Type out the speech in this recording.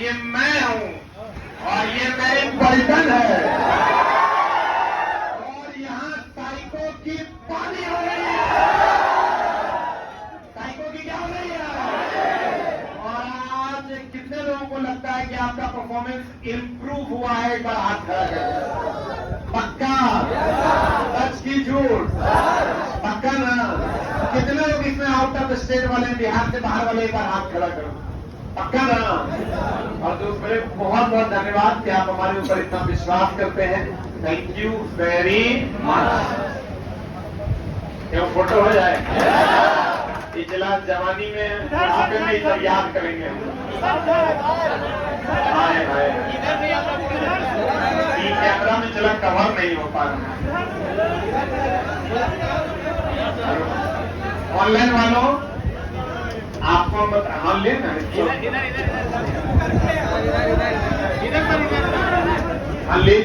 ये मैं हूं और ये मेरी पलटन है और यहां साइको की पानी हो रही है। साइको की क्या हो रही है? और आज कितने लोगों को लगता है कि आपका परफॉर्मेंस इंप्रूव हुआ है? एक बार हाथ खड़ा करें। पक्का? सच की झूठ? पक्का ना? कितने लोग इसमें आउट ऑफ स्टेट वाले, बिहार से बाहर वाले, एक बार हाथ खड़ा करो। पक्का ना? और दूसरे बहुत बहुत धन्यवाद कि आप हमारे ऊपर इतना विश्वास करते हैं। Thank you very much. क्यों फोटो हो जाए? पिछला जवानी में बुढ़ापे में ही सब याद करेंगे हम। आए भाई कैमरा में चला कवर नहीं हो पा रहा। ऑनलाइन वालों आपको हाँ लेना हाँ ले